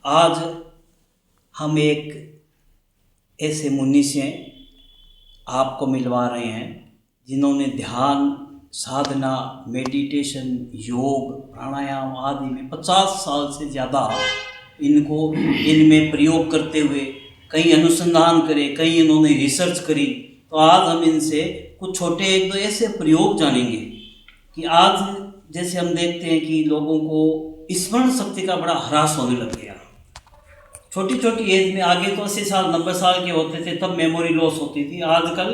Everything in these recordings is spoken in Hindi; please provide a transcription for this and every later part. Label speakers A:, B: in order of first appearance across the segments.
A: आज हम एक ऐसे मुनि से आपको मिलवा रहे हैं जिन्होंने ध्यान, साधना, मेडिटेशन, योग, प्राणायाम आदि में 50 साल से ज़्यादा इनमें प्रयोग करते हुए कई अनुसंधान करे, कई इन्होंने रिसर्च करी। तो आज हम इनसे कुछ छोटे एक दो ऐसे प्रयोग जानेंगे कि आज जैसे हम देखते हैं कि लोगों को स्मरण शक्ति का बड़ा ह्रास होने लग गया। छोटी छोटी एज में, आगे तो 80 साल 90 साल के होते थे तब मेमोरी लॉस होती थी। आजकल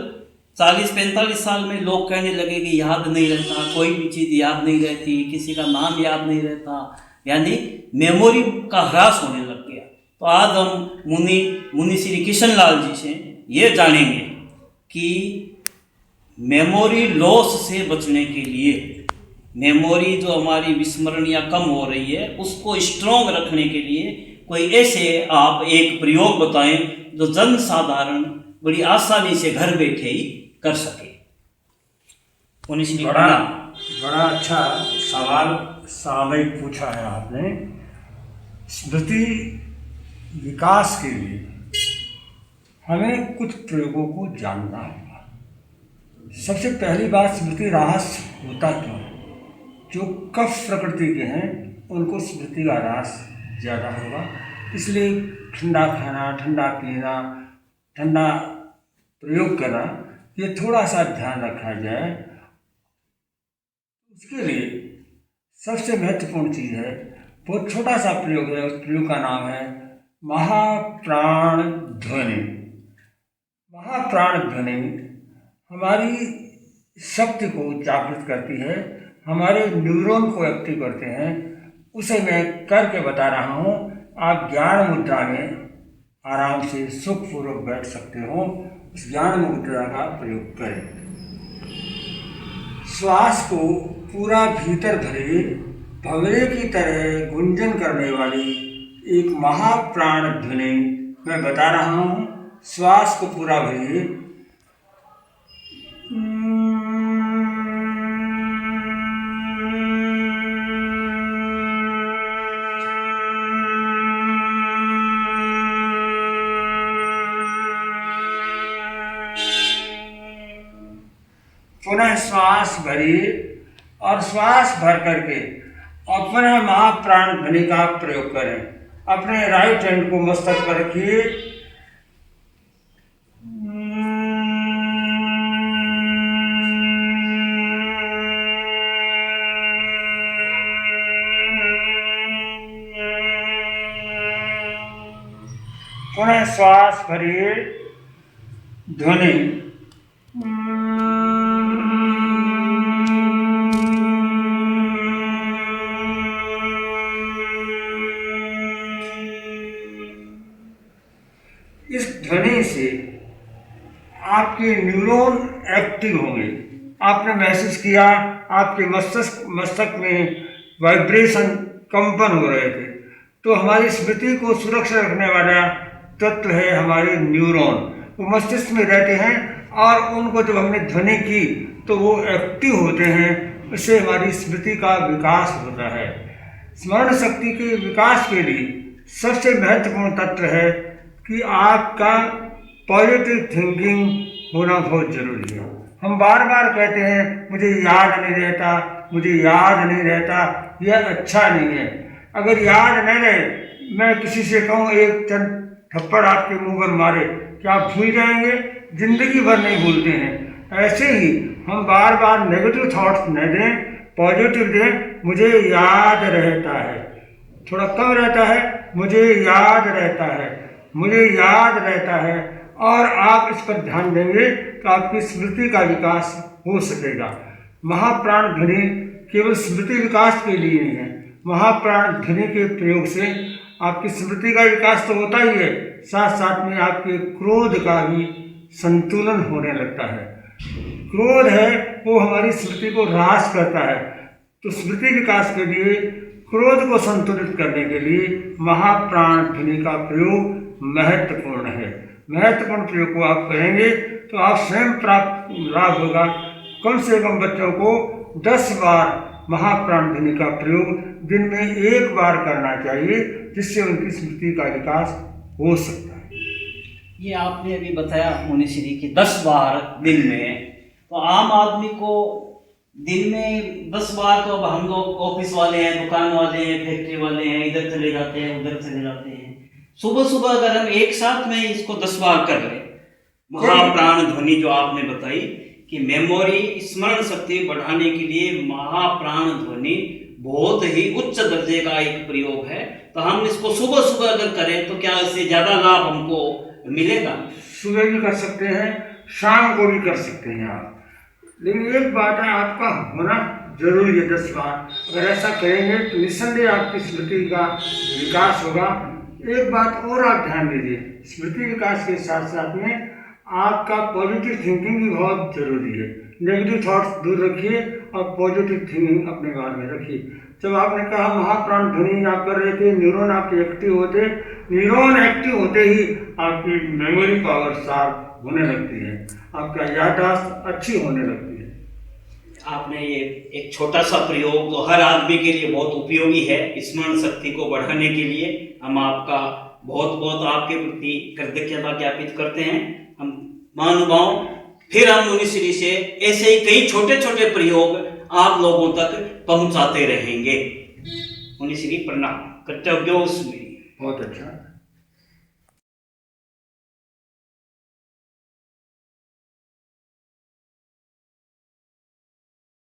A: 40-45 साल में लोग कहने लगे कि याद नहीं रहता, कोई भी चीज़ याद नहीं रहती, किसी का नाम याद नहीं रहता, यानी मेमोरी का ह्रास होने लग गया। तो आज हम मुनि श्री किशन लाल जी से ये जानेंगे कि मेमोरी लॉस से बचने के लिए, मेमोरी जो हमारी विस्मरण या कम हो रही है उसको स्ट्रॉन्ग रखने के लिए कोई ऐसे आप एक प्रयोग बताएं जो जन साधारण बड़ी आसानी से घर बैठे ही कर सके।
B: बड़ा अच्छा सवाल सामयिक पूछा है आपने। स्मृति विकास के लिए हमें कुछ प्रयोगों को जानना होगा। सबसे पहली बात, स्मृति ह्रास होता क्यों है? जो कफ प्रकृति के हैं उनको स्मृति का ह्रास ज़्यादा होगा, इसलिए ठंडा खाना, ठंडा पीना, ठंडा प्रयोग करना, ये थोड़ा सा ध्यान रखा जाए। उसके लिए सबसे महत्वपूर्ण चीज़ है, बहुत छोटा सा प्रयोग है, उस प्रयोग का नाम है महाप्राण ध्वनि। महाप्राण ध्वनि हमारी शक्ति को जागृत करती है, हमारे न्यूरॉन को एक्टिव करते हैं। उसे मैं करके बता रहा हूँ। आप ज्ञान मुद्रा में आराम से सुखपूर्वक बैठ सकते हो। उस ज्ञान मुद्रा का प्रयोग करें। श्वास को पूरा भीतर भरे भंवरे की तरह गुंजन करने वाली एक महाप्राण ध्वनि मैं बता रहा हूँ। श्वास को पूरा भरिए। पुनः श्वास भरिए और श्वास भर करके अपने महाप्राण ध्वनि का प्रयोग करें। अपने राइट हैंड को मस्तक पर रखिए। पुनः श्वास भरिए। ध्वनि इस ध्वनि से आपके न्यूरॉन एक्टिव होंगे। आपने महसूस किया आपके मस्तिष्क में वाइब्रेशन, कंपन हो रहे थे। तो हमारी स्मृति को सुरक्षित रखने वाला तत्व है हमारे न्यूरॉन। वो मस्तिष्क में रहते हैं और उनको जब हमने ध्वनि की तो वो एक्टिव होते हैं। इससे हमारी स्मृति का विकास होता है। स्मरण शक्ति के विकास के लिए सबसे महत्वपूर्ण तत्व है कि आपका पॉजिटिव थिंकिंग होना बहुत जरूरी है। हम बार बार कहते हैं मुझे याद नहीं रहता, मुझे याद नहीं रहता, यह अच्छा नहीं है। अगर याद नहीं रहे, मैं किसी से कहूँ एक चंद थप्पड़ आपके मुंह पर मारे, क्या आप भूल जाएंगे? जिंदगी भर नहीं भूलते हैं। ऐसे ही हम बार बार नेगेटिव थॉट्स न दें, पॉजिटिव दें। मुझे याद रहता है, थोड़ा कम रहता है, मुझे याद रहता है, मुझे याद रहता है। और आप इस पर ध्यान देंगे तो आपकी स्मृति का विकास हो सकेगा। महाप्राण ध्वनि केवल स्मृति विकास के लिए नहीं है। महाप्राण ध्वनि के प्रयोग से आपकी स्मृति का विकास तो होता ही है, साथ साथ में आपके क्रोध का भी संतुलन होने लगता है। क्रोध है वो हमारी स्मृति को ह्रास करता है। तो स्मृति विकास के लिए, क्रोध को संतुलित करने के लिए महाप्राण ध्वनि का प्रयोग महत्वपूर्ण है। महत्वपूर्ण प्रयोग को आप करेंगे तो आप स्वयं प्राप्त लाभ होगा। कम से कम बच्चों को 10 बार महाप्राण ध्वनि का प्रयोग दिन में 1 बार करना चाहिए, जिससे उनकी स्मृति का विकास हो सकता है।
A: ये आपने अभी बताया मुनिश्री की 10 बार दिन में, तो आम आदमी को दिन में 10 बार, तो अब हम लोग ऑफिस वाले हैं, दुकान वाले हैं, फैक्ट्री वाले हैं, इधर चले जाते हैं, उधर चले जाते हैं, सुबह सुबह अगर हम एक साथ में इसको 10 बार कर ले, महाप्राण ध्वनि जो आपने बताई कि मेमोरी स्मरण शक्ति बढ़ाने के लिए महाप्राण ध्वनि बहुत ही उच्च दर्जे का एक प्रयोग है, तो हम इसको सुबह सुबह अगर करें तो क्या इससे ज्यादा लाभ हमको मिलेगा?
B: सुबह भी कर सकते हैं, शाम को भी कर सकते हैं आप, लेकिन एक बात है, आपका होना जरूरी है 10 बार। अगर ऐसा करेंगे तो निस्संदेह आपकी स्मृति का विकास होगा। एक बात और आप ध्यान दीजिए, स्मृति विकास के साथ साथ में आपका पॉजिटिव थिंकिंग भी बहुत जरूरी है। नेगेटिव थॉट्स दूर रखिए और पॉजिटिव थिंकिंग अपने बारे में रखिए। जब आपने कहा महाप्राण ध्वनि आप कर रहे थे, न्यूरॉन आपके एक्टिव होते, न्यूरॉन एक्टिव होते ही आपकी मेमोरी पावर शार्प होने लगती है, आपका याददाश्त अच्छी होने लगती है।
A: आपने ये एक छोटा सा प्रयोग तो हर आदमी के लिए बहुत उपयोगी है, स्मरण शक्ति को बढ़ाने के लिए हम आपका बहुत बहुत आपके प्रति कृतज्ञता ज्ञापित करते हैं। हम महानुभाव फिर हम मुनिश्री से ऐसे ही कई छोटे छोटे प्रयोग आप लोगों तक पहुंचाते रहेंगे। मुनिश्री प्रणाम, कर्तव्यों में
B: बहुत अच्छा।